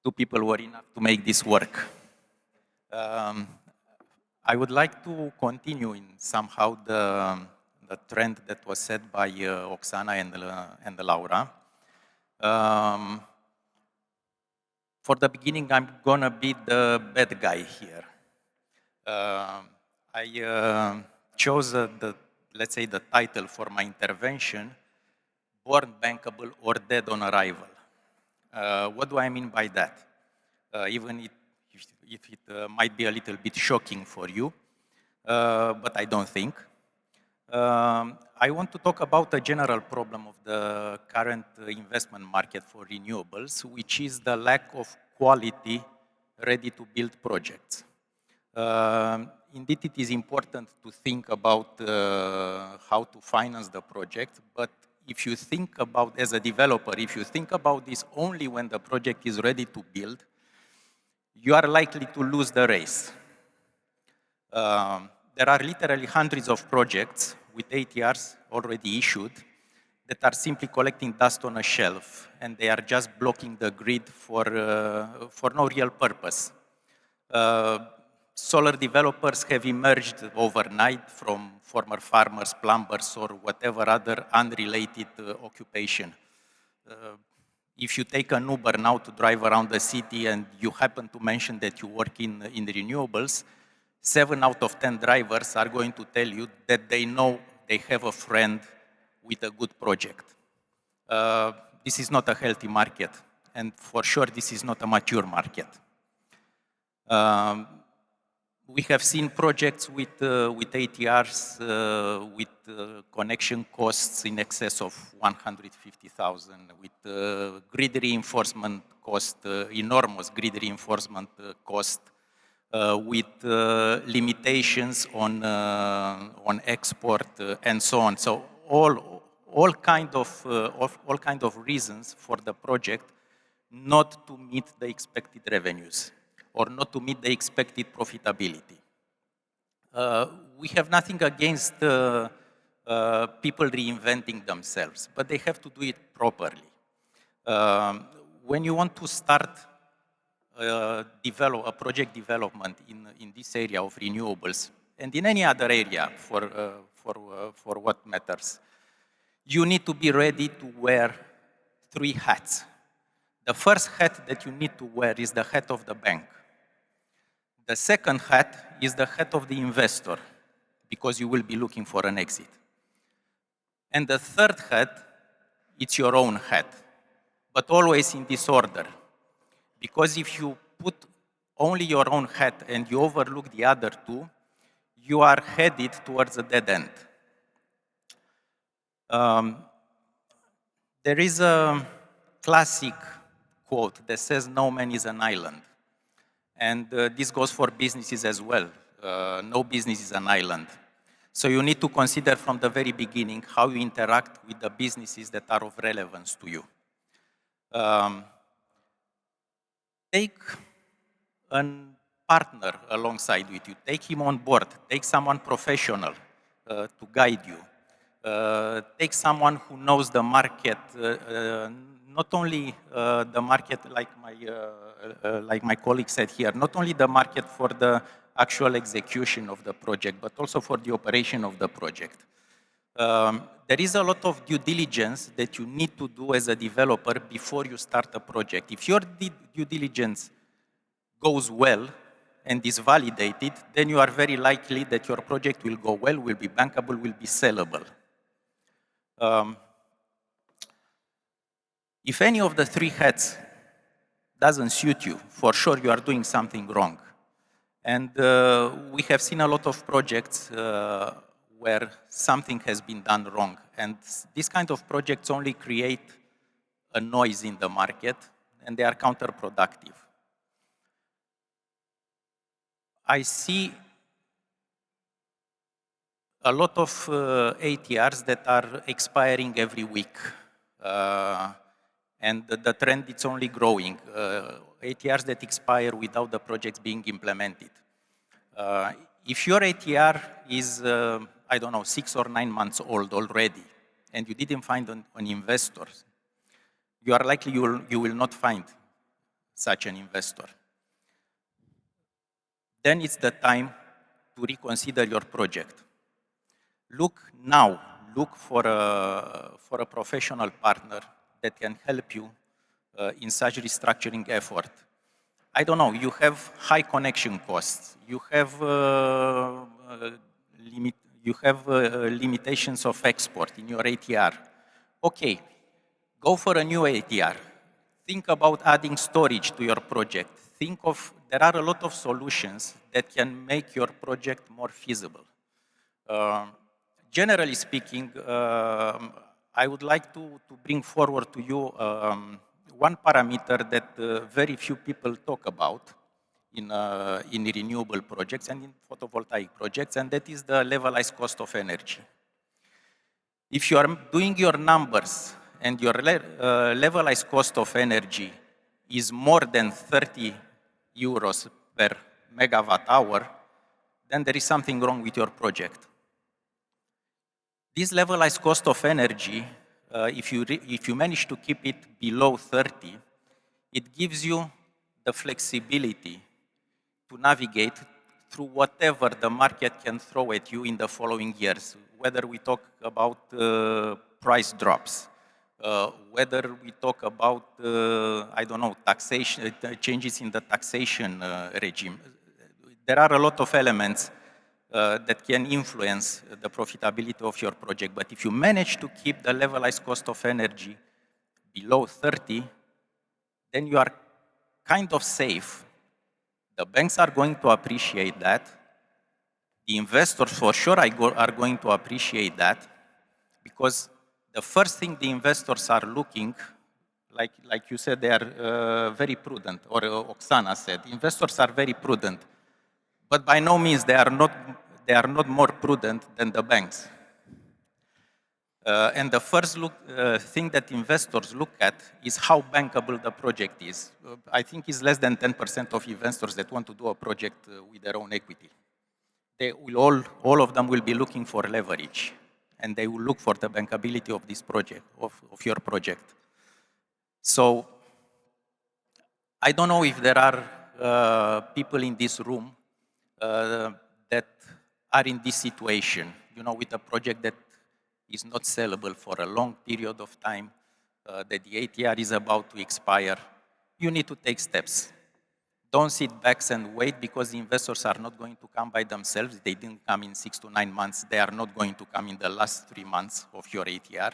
Two people were enough to make this work. Um, I would like to continue in somehow the trend that was set by Oksana and Laura. For the beginning, I'm gonna be the bad guy here. I chose let's say, the title for my intervention, Born Bankable or Dead on Arrival. What do I mean by that? Even if it might be a little bit shocking for you, but I don't think. I want to talk about a general problem of the current investment market for renewables, which is the lack of quality ready-to-build projects. Indeed, it is important to think about how to finance the project, but if you think about, as a developer, if you think about this only when the project is ready to build, you are likely to lose the race. There are literally hundreds of projects with ATRs already issued that are simply collecting dust on a shelf, and they are just blocking the grid for no real purpose. Solar developers have emerged overnight from former farmers, plumbers, or whatever other unrelated occupation. If you take an Uber now to drive around the city and you happen to mention that you work in renewables, 7 out of 10 drivers are going to tell you that they know they have a friend with a good project. This is not a healthy market, and for sure this is not a mature market. We have seen projects with ATRs with connection costs in excess of 150,000, with grid reinforcement cost, enormous grid reinforcement cost, with limitations on export and so on. So all kind of reasons for the project not to meet the expected revenues or not to meet the expected profitability. We have nothing against people reinventing themselves, but they have to do it properly. When you want to start a project development in this area of renewables, and in any other area for what matters, you need to be ready to wear 3 hats. The first hat that you need to wear is the hat of the bank. The second hat is the hat of the investor, because you will be looking for an exit. And the third hat, it's your own hat, but always in this order. Because if you put only your own hat and you overlook the other 2, you are headed towards a dead end. There is a classic quote that says, "No man is an island." And this goes for businesses as well. No business is an island. So you need to consider from the very beginning how you interact with the businesses that are of relevance to you. Take a partner alongside with you. Take him on board. Take someone professional to guide you. Take someone who knows the market, not only the market like my colleague said here, not only the market for the actual execution of the project, but also for the operation of the project. There is a lot of due diligence that you need to do as a developer before you start a project. If your due diligence goes well and is validated, then you are very likely that your project will go well, will be bankable, will be sellable. If any of the 3 hats doesn't suit you, for sure you are doing something wrong. And we have seen a lot of projects where something has been done wrong. And these kind of projects only create a noise in the market, and they are counterproductive. I see a lot of ATRs that are expiring every week. And the trend is only growing. ATRs that expire without the projects being implemented. If your ATR is, I don't know, 6 or 9 months old already, and you didn't find an investor, you are likely you will not find such an investor. Then it's the time to reconsider your project. Look for a professional partner that can help you in such restructuring effort. I don't know, you have high connection costs, you have limitations of export in your ATR. Okay, go for a new ATR. Think about adding storage to your project. There are a lot of solutions that can make your project more feasible. Generally speaking, I would like to bring forward to you one parameter that very few people talk about in renewable projects and in photovoltaic projects, and that is the levelized cost of energy. If you are doing your numbers and your levelized cost of energy is more than 30 euros per megawatt hour, then there is something wrong with your project. This levelized cost of energy, if you manage to keep it below 30, it gives you the flexibility to navigate through whatever the market can throw at you in the following years, whether we talk about price drops, whether we talk about, I don't know, taxation, changes in the taxation regime. There are a lot of elements that can influence the profitability of your project. But if you manage to keep the levelized cost of energy below 30, then you are kind of safe. The banks are going to appreciate that. The investors for sure are going to appreciate that, because the first thing the investors are looking, like you said, they are very prudent, or Oksana said, investors are very prudent. But by no means they are not more prudent than the banks. And the first thing that investors look at is how bankable the project is. I think it's less than 10% of investors that want to do a project with their own equity. They will all of them will be looking for leverage, and they will look for the bankability of this project, of your project. So I don't know if there are people in this room that are in this situation, with a project that is not sellable for a long period of time, that the ATR is about to expire. You need to take steps. Don't sit back and wait, because the investors are not going to come by themselves. They didn't come in 6 to 9 months. They are not going to come in the last 3 months of your ATR.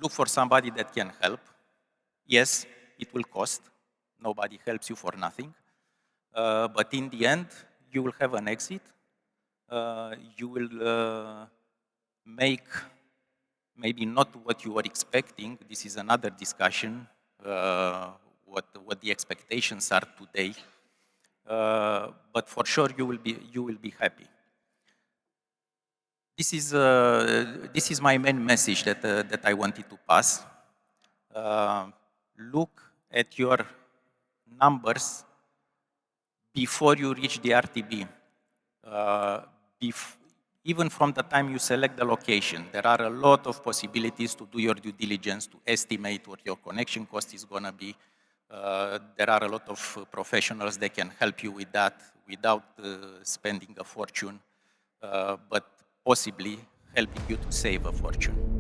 Look for somebody that can help. Yes, it will cost. Nobody helps you for nothing. But in the end, you will have an exit. You will make maybe not what you were expecting. This is another discussion, what the expectations are today. But for sure, you will be happy. This is my main message that I wanted to pass. Look at your numbers before you reach the RTB. Even from the time you select the location, there are a lot of possibilities to do your due diligence, to estimate what your connection cost is going to be. There are a lot of professionals that can help you with that without spending a fortune, but possibly helping you to save a fortune.